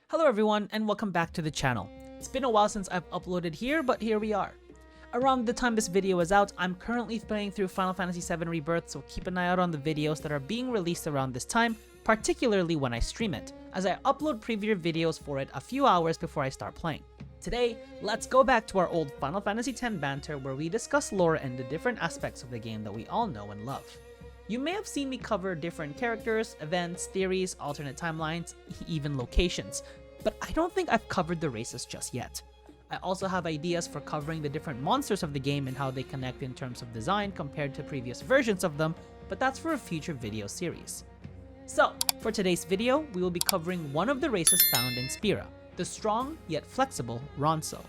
Hello everyone and welcome back to the channel. It's been a while since I've uploaded here, but here we are. Around the time this video is out, I'm currently playing through Final Fantasy VII Rebirth, so keep an eye out on the videos that are being released around this time, particularly when I stream it, as I upload preview videos for it a few hours before I start playing. Today, let's go back to our old Final Fantasy X banter where we discuss lore and the different aspects of the game that we all know and love. You may have seen me cover different characters, events, theories, alternate timelines, even locations, but I don't think I've covered the races just yet. I also have ideas for covering the different monsters of the game and how they connect in terms of design compared to previous versions of them, but that's for a future video series. So, for today's video, we will be covering one of the races found in Spira, the strong yet flexible Ronso.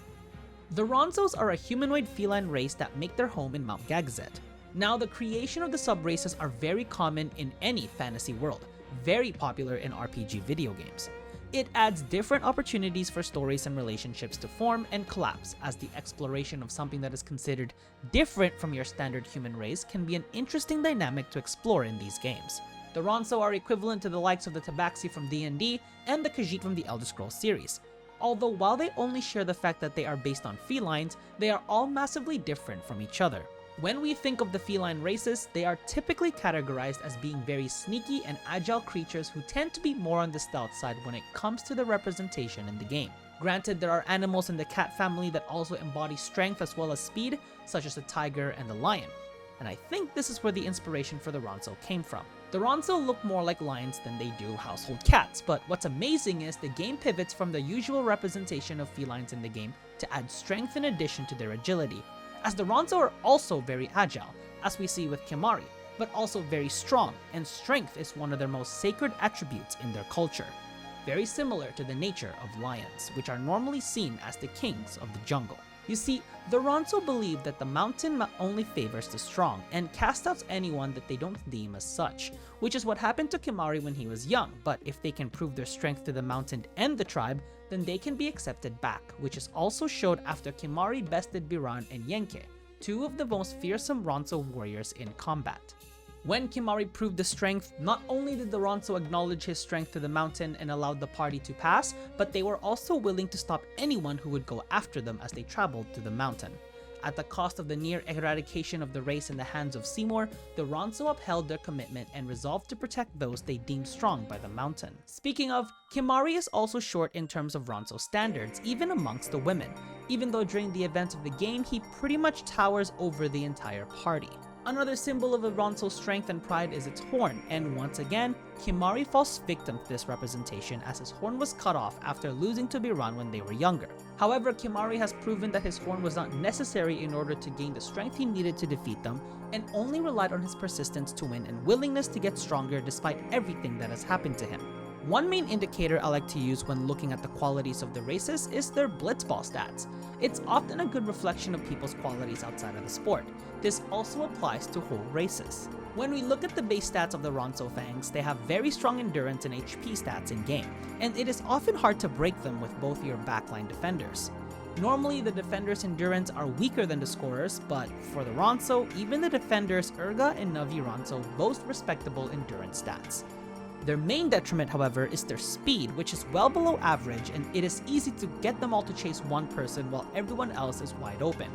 The Ronsos are a humanoid feline race that make their home in Mount Gagazet. Now, the creation of the sub-races are very common in any fantasy world, very popular in RPG video games. It adds different opportunities for stories and relationships to form and collapse, as the exploration of something that is considered different from your standard human race can be an interesting dynamic to explore in these games. The Ronso are equivalent to the likes of the Tabaxi from D&D and the Khajiit from the Elder Scrolls series. Although while they only share the fact that they are based on felines, they are all massively different from each other. When we think of the feline races, they are typically categorized as being very sneaky and agile creatures who tend to be more on the stealth side when it comes to the representation in the game. Granted, there are animals in the cat family that also embody strength as well as speed, such as the tiger and the lion. And I think this is where the inspiration for the Ronso came from. The Ronso look more like lions than they do household cats, but what's amazing is the game pivots from the usual representation of felines in the game to add strength in addition to their agility, as the Ronso are also very agile, as we see with Kimahri, but also very strong, and strength is one of their most sacred attributes in their culture, very similar to the nature of lions, which are normally seen as the kings of the jungle. You see, the Ronso believe that the mountain only favors the strong, and cast out anyone that they don't deem as such, which is what happened to Kimahri when he was young, but if they can prove their strength to the mountain and the tribe, then they can be accepted back, which is also showed after Kimahri bested Biran and Yenke, two of the most fearsome Ronso warriors in combat. When Kimahri proved the strength, not only did the Ronso acknowledge his strength to the mountain and allowed the party to pass, but they were also willing to stop anyone who would go after them as they traveled to the mountain. At the cost of the near eradication of the race in the hands of Seymour, the Ronso upheld their commitment and resolved to protect those they deemed strong by the mountain. Speaking of, Kimahri is also short in terms of Ronso standards, even amongst the women, even though during the events of the game he pretty much towers over the entire party. Another symbol of a Ronso's strength and pride is its horn, and once again, Kimahri falls victim to this representation as his horn was cut off after losing to Biran when they were younger. However, Kimahri has proven that his horn was not necessary in order to gain the strength he needed to defeat them, and only relied on his persistence to win and willingness to get stronger despite everything that has happened to him. One main indicator I like to use when looking at the qualities of the races is their blitzball stats. It's often a good reflection of people's qualities outside of the sport. This also applies to whole races. When we look at the base stats of the Ronso Fangs, they have very strong endurance and HP stats in-game, and it is often hard to break them with both your backline defenders. Normally, the defenders' endurance are weaker than the scorers, but for the Ronso, even the defenders Urga and Navi Ronso boast respectable endurance stats. Their main detriment, however, is their speed, which is well below average, and it is easy to get them all to chase one person while everyone else is wide open.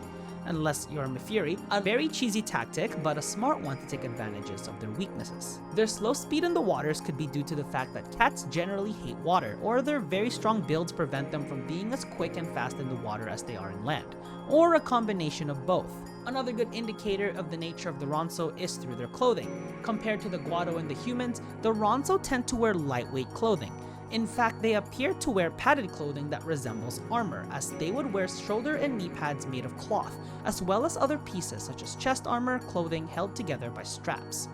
Unless you're Mifiri, a very cheesy tactic, but a smart one to take advantages of their weaknesses. Their slow speed in the waters could be due to the fact that cats generally hate water, or their very strong builds prevent them from being as quick and fast in the water as they are in land, or a combination of both. Another good indicator of the nature of the Ronso is through their clothing. Compared to the Guado and the humans, the Ronso tend to wear lightweight clothing. In fact, they appear to wear padded clothing that resembles armor, as they would wear shoulder and knee pads made of cloth, as well as other pieces such as chest armor, clothing held together by straps.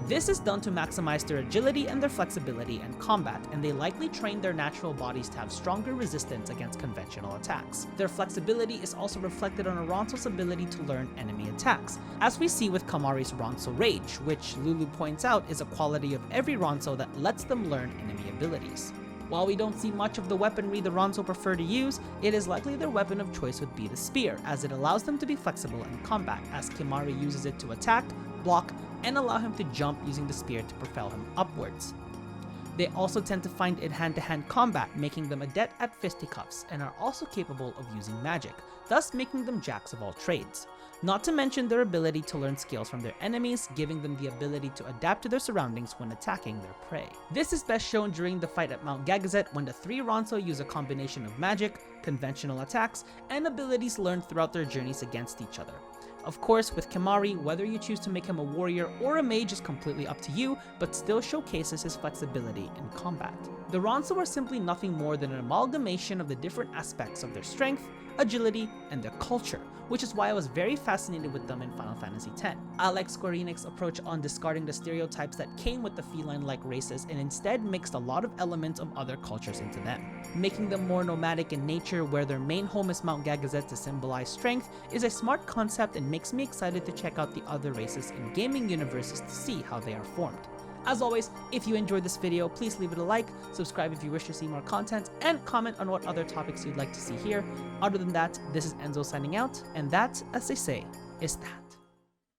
This is done to maximize their agility and their flexibility in combat, and they likely train their natural bodies to have stronger resistance against conventional attacks. Their flexibility is also reflected on a Ronso's ability to learn enemy attacks, as we see with Kimahri's Ronso Rage, which Lulu points out is a quality of every Ronso that lets them learn enemy abilities. While we don't see much of the weaponry the Ronso prefer to use, it is likely their weapon of choice would be the spear, as it allows them to be flexible in combat, as Kimahri uses it to attack, block, and allow him to jump using the spear to propel him upwards. They also tend to find in hand-to-hand combat, making them adept at fisticuffs, and are also capable of using magic, thus making them jacks of all trades. Not to mention their ability to learn skills from their enemies, giving them the ability to adapt to their surroundings when attacking their prey. This is best shown during the fight at Mount Gagazet when the three Ronso use a combination of magic, conventional attacks, and abilities learned throughout their journeys against each other. Of course, with Kimahri, whether you choose to make him a warrior or a mage is completely up to you, but still showcases his flexibility in combat. The Ronso are simply nothing more than an amalgamation of the different aspects of their strength, agility, and their culture, which is why I was very fascinated with them in Final Fantasy X. I like Square Enix's approach on discarding the stereotypes that came with the feline-like races and instead mixed a lot of elements of other cultures into them. Making them more nomadic in nature, where their main home is Mount Gagazet to symbolize strength, is a smart concept and makes me excited to check out the other races in gaming universes to see how they are formed. As always, if you enjoyed this video, please leave it a like, subscribe if you wish to see more content, and comment on what other topics you'd like to see here. Other than that, this is Enzo signing out, and that, as they say, is that.